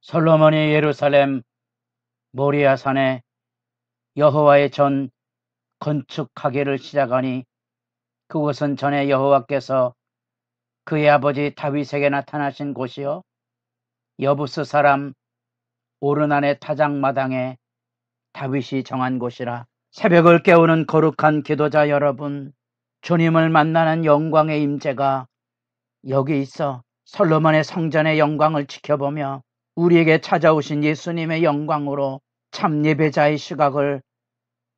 솔로몬이 예루살렘 모리아 산에 여호와의 전 건축하기를 시작하니 그곳은 전에 여호와께서 그의 아버지 다윗에게 나타나신 곳이요 여부스 사람 오르난의 타작마당에 다윗이 정한 곳이라. 새벽을 깨우는 거룩한 기도자 여러분, 주님을 만나는 영광의 임재가 여기 있어 솔로몬의 성전의 영광을 지켜보며 우리에게 찾아오신 예수님의 영광으로 참 예배자의 시각을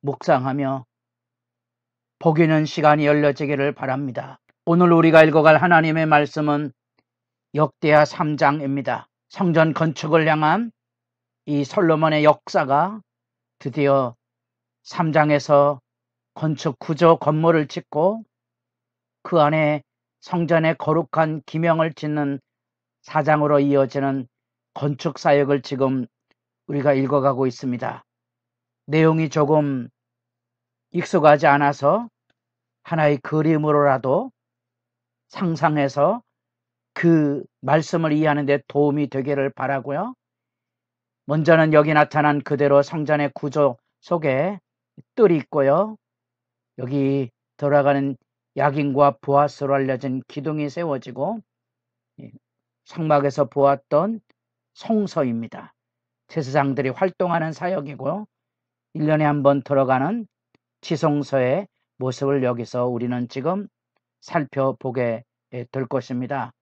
묵상하며 보기는 시간이 열려지기를 바랍니다. 오늘 우리가 읽어갈 하나님의 말씀은 역대하 3장입니다. 성전 건축을 향한 이 솔로몬의 역사가 드디어 3장에서 건축 구조 건물을 짓고 그 안에 성전의 거룩한 기명을 짓는 4장으로 이어지는 건축 사역을 지금 우리가 읽어가고 있습니다. 내용이 조금 익숙하지 않아서 하나의 그림으로라도 상상해서 그 말씀을 이해하는 데 도움이 되기를 바라고요. 먼저는 여기 나타난 그대로 성전의 구조 속에 뜰이 있고요. 여기 돌아가는 야긴과 보아스로 알려진 기둥이 세워지고 성막에서 보았던 성소입니다. 제사장들이 활동하는 사역이고 1년에 한 번 들어가는 지성소의 모습을 여기서 우리는 지금 살펴보게 될 것입니다.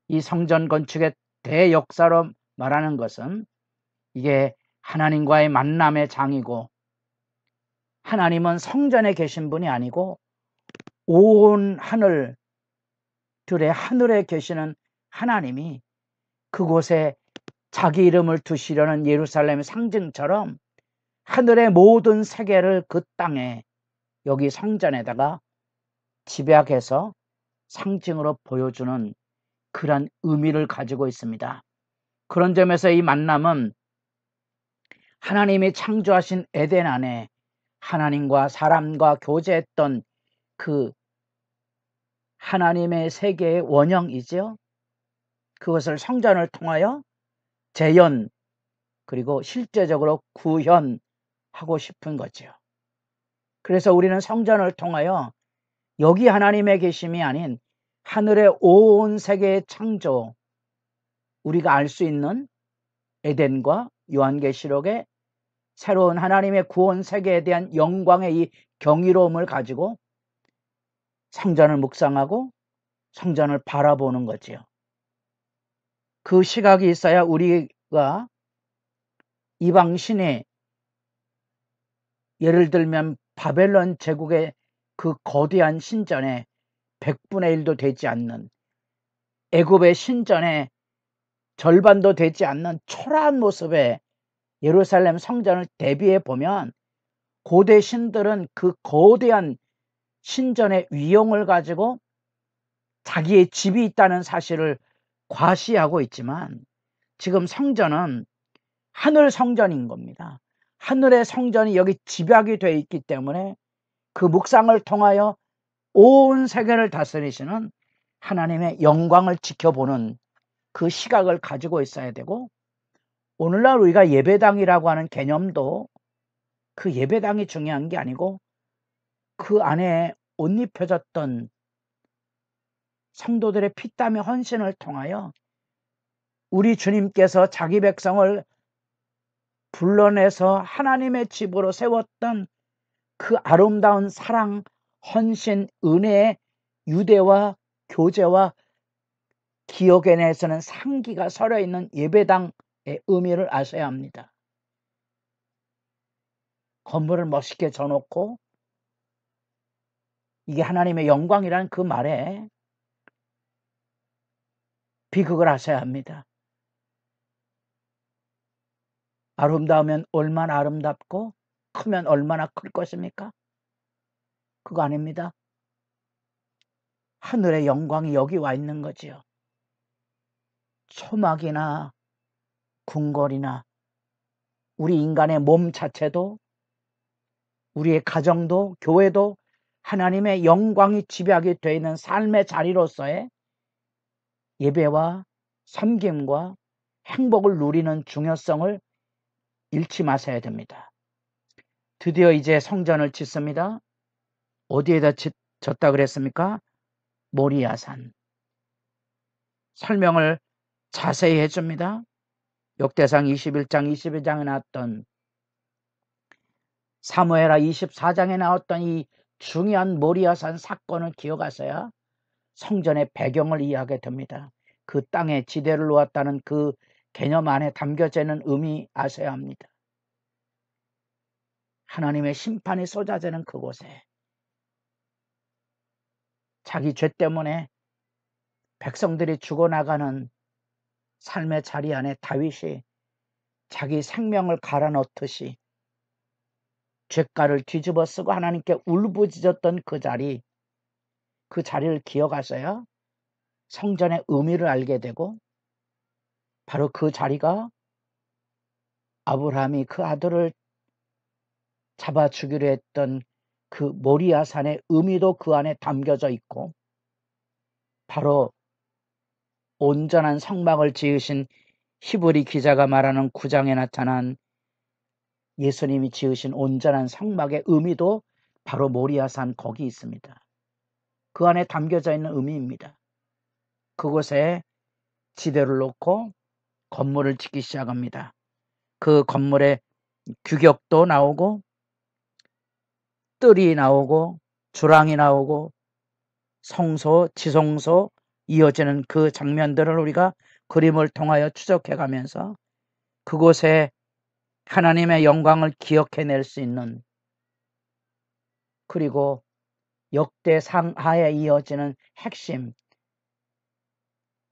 이 성전 건축의 대역사로 말하는 것은 이게 하나님과의 만남의 장이고, 하나님은 성전에 계신 분이 아니고 온 하늘에 계시는 하나님이 그곳에 자기 이름을 두시려는 예루살렘의 상징처럼 하늘의 모든 세계를 그 땅에 여기 성전에다가 집약해서 상징으로 보여주는 그런 의미를 가지고 있습니다. 그런 점에서 이 만남은 하나님이 창조하신 에덴 안에 하나님과 사람과 교제했던 그 하나님의 세계의 원형이죠. 그것을 성전을 통하여 재현 그리고 실제적으로 구현하고 싶은 거죠. 그래서 우리는 성전을 통하여 여기 하나님의 계심이 아닌 하늘의 온 세계의 창조, 우리가 알 수 있는 에덴과 요한계시록의 새로운 하나님의 구원 세계에 대한 영광의 이 경이로움을 가지고 성전을 묵상하고 성전을 바라보는 거지요. 그 시각이 있어야 우리가 이방 신의, 예를 들면 바벨론 제국의 그 거대한 신전에 100분의 1도 되지 않는, 애굽의 신전에 절반도 되지 않는 초라한 모습의 예루살렘 성전을 대비해 보면 고대 신들은 그 거대한 신전의 위용을 가지고 자기의 집이 있다는 사실을 과시하고 있지만, 지금 성전은 하늘 성전인 겁니다. 하늘의 성전이 여기 집약이 되어 있기 때문에 그 묵상을 통하여 온 세계를 다스리시는 하나님의 영광을 지켜보는 그 시각을 가지고 있어야 되고, 오늘날 우리가 예배당이라고 하는 개념도 그 예배당이 중요한 게 아니고 그 안에 옷 입혀졌던 성도들의 피땀의 헌신을 통하여 우리 주님께서 자기 백성을 불러내서 하나님의 집으로 세웠던 그 아름다운 사랑, 헌신, 은혜의 유대와 교제와 기억에 대해서는 상기가 서려 있는 예배당의 의미를 아셔야 합니다. 건물을 멋있게 져놓고 이게 하나님의 영광이라는 그 말에 비극을 하셔야 합니다. 아름다우면 얼마나 아름답고 크면 얼마나 클 것입니까? 그거 아닙니다. 하늘의 영광이 여기 와 있는 거지요. 초막이나 궁궐이나 우리 인간의 몸 자체도, 우리의 가정도, 교회도 하나님의 영광이 집약이 되어 있는 삶의 자리로서의 예배와 섬김과 행복을 누리는 중요성을 잃지 마셔야 됩니다. 드디어 이제 성전을 짓습니다. 어디에다 짓다 그랬습니까? 모리아산. 설명을 자세히 해줍니다. 역대상 21장 22장에 나왔던, 사무엘하 24장에 나왔던 이 중요한 모리아산 사건을 기억하셔야 성전의 배경을 이해하게 됩니다. 그 땅에 지대를 놓았다는 그 개념 안에 담겨져 있는 의미 아셔야 합니다. 하나님의 심판이 쏟아지는 그곳에 자기 죄 때문에 백성들이 죽어나가는 삶의 자리 안에 다윗이 자기 생명을 갈아넣듯이 죄가를 뒤집어 쓰고 하나님께 울부짖었던 그 자리를 기억하셔야 성전의 의미를 알게 되고, 바로 그 자리가 아브라함이 그 아들을 잡아 주기로 했던 그 모리아산의 의미도 그 안에 담겨져 있고, 바로 온전한 성막을 지으신 히브리 기자가 말하는 9장에 나타난 예수님이 지으신 온전한 성막의 의미도 바로 모리아산 거기 있습니다. 그 안에 담겨져 있는 의미입니다. 그곳에 지대를 놓고 건물을 짓기 시작합니다. 그 건물에 규격도 나오고 뜰이 나오고 주랑이 나오고 성소, 지성소 이어지는 그 장면들을 우리가 그림을 통하여 추적해 가면서 그곳에 하나님의 영광을 기억해낼 수 있는, 그리고 역대상 하에 이어지는 핵심,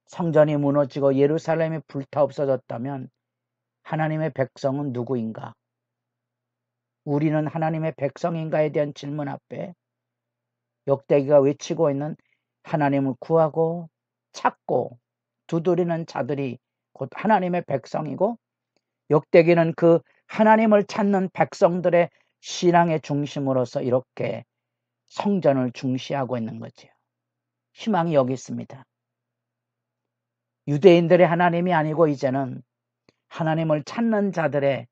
성전이 무너지고 예루살렘이 불타 없어졌다면 하나님의 백성은 누구인가? 우리는 하나님의 백성인가에 대한 질문 앞에 역대기가 외치고 있는 하나님을 구하고 찾고 두드리는 자들이 곧 하나님의 백성이고, 역대기는 그 하나님을 찾는 백성들의 신앙의 중심으로서 이렇게 성전을 중시하고 있는 거죠. 희망이 여기 있습니다. 유대인들의 하나님이 아니고 이제는 하나님을 찾는 자들의,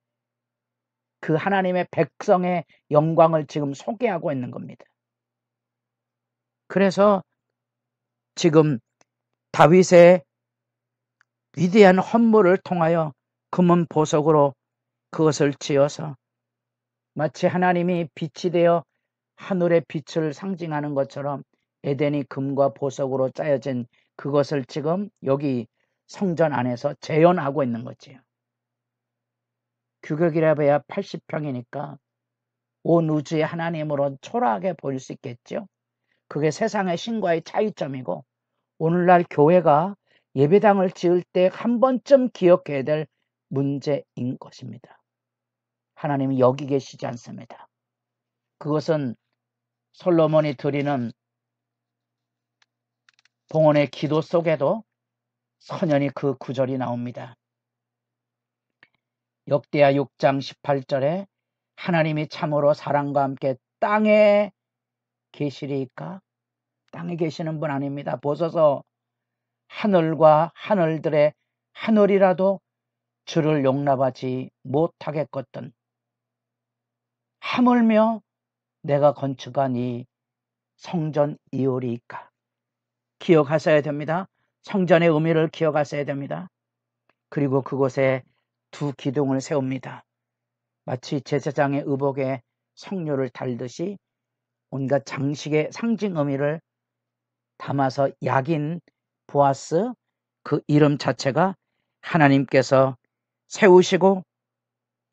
그 하나님의 백성의 영광을 지금 소개하고 있는 겁니다. 그래서 지금 다윗의 위대한 헌물을 통하여 금은 보석으로 그것을 지어서 마치 하나님이 빛이 되어 하늘의 빛을 상징하는 것처럼 에덴이 금과 보석으로 짜여진 그것을 지금 여기 성전 안에서 재현하고 있는 거지요. 규격이라 봐야 80평이니까 온 우주의 하나님으로 초라하게 보일 수 있겠죠. 그게 세상의 신과의 차이점이고, 오늘날 교회가 예배당을 지을 때 한 번쯤 기억해야 될 문제인 것입니다. 하나님이 여기 계시지 않습니다. 그것은 솔로몬이 드리는 봉헌의 기도 속에도 선연히 그 구절이 나옵니다. 역대하 6장 18절에 하나님이 참으로 사랑과 함께 땅에 계시리까? 땅에 계시는 분 아닙니다. 보소서, 하늘과 하늘들의 하늘이라도 주를 용납하지 못하겠거든. 하물며 내가 건축한 이 성전이오리이까. 기억하셔야 됩니다. 성전의 의미를 기억하셔야 됩니다. 그리고 그곳에 두 기둥을 세웁니다. 마치 제사장의 의복에 성료를 달듯이 온갖 장식의 상징 의미를 담아서 야긴 보아스, 그 이름 자체가 하나님께서 세우시고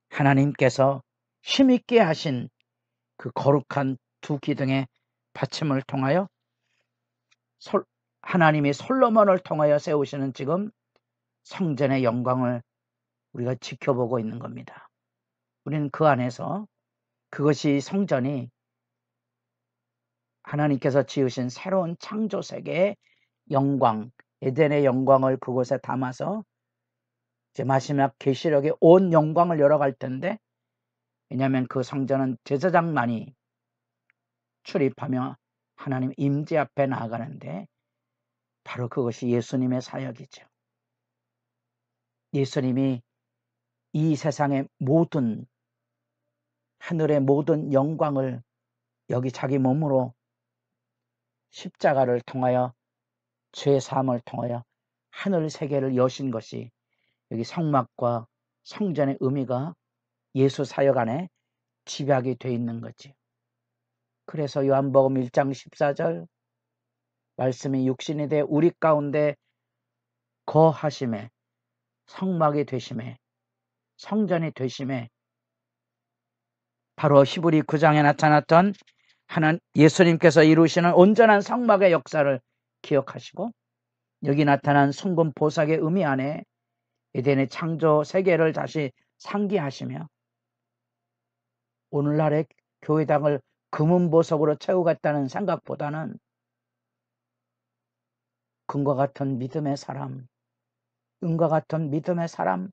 하나님께서 힘있게 하신 그 거룩한 두 기둥의 받침을 통하여 하나님이 솔로몬을 통하여 세우시는 지금 성전의 영광을 우리가 지켜보고 있는 겁니다. 우리는 그 안에서 그것이 성전이 하나님께서 지으신 새로운 창조 세계의 영광, 에덴의 영광을 그곳에 담아서 이제 마지막 계시록에 온 영광을 열어갈 텐데, 왜냐하면 그 성전은 제사장만이 출입하며 하나님 임재 앞에 나아가는데, 바로 그것이 예수님의 사역이죠. 예수님이 이 세상의 모든, 하늘의 모든 영광을 여기 자기 몸으로 십자가를 통하여, 죄 사함을 통하여 하늘 세계를 여신 것이 여기 성막과 성전의 의미가 예수 사역 안에 집약이 되어 있는 거지. 그래서 요한복음 1장 14절 말씀이 육신이 돼 우리 가운데 거하심에, 성막이 되심에, 성전이 되심에, 바로 히브리 9장에 나타났던 예수님께서 이루시는 온전한 성막의 역사를 기억하시고, 여기 나타난 숭근 보석의 의미 안에 에덴의 창조 세계를 다시 상기하시며, 오늘날의 교회당을 금은 보석으로 채우겠다는 생각보다는 금과 같은 믿음의 사람, 은과 같은 믿음의 사람,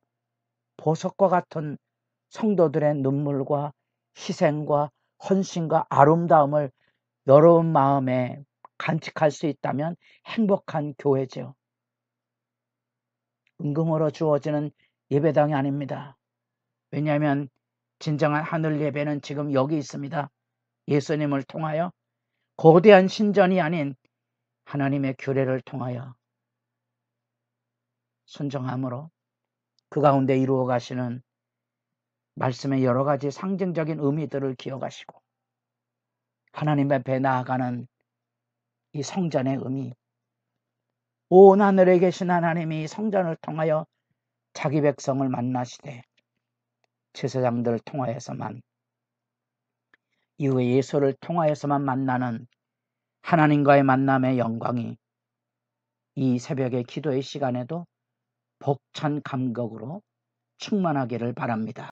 보석과 같은 성도들의 눈물과 희생과 헌신과 아름다움을 여러분 마음에 간직할 수 있다면 행복한 교회죠. 은금으로 주어지는 예배당이 아닙니다. 왜냐하면 진정한 하늘 예배는 지금 여기 있습니다. 예수님을 통하여 거대한 신전이 아닌 하나님의 규례를 통하여 순종함으로 그 가운데 이루어 가시는 말씀의 여러 가지 상징적인 의미들을 기억하시고, 하나님 앞에 나아가는 이 성전의 의미, 온 하늘에 계신 하나님이 성전을 통하여 자기 백성을 만나시되 제사장들을 통하여서만, 이후에 예수를 통하여서만 만나는 하나님과의 만남의 영광이 이 새벽의 기도의 시간에도 벅찬 감격으로 충만하기를 바랍니다.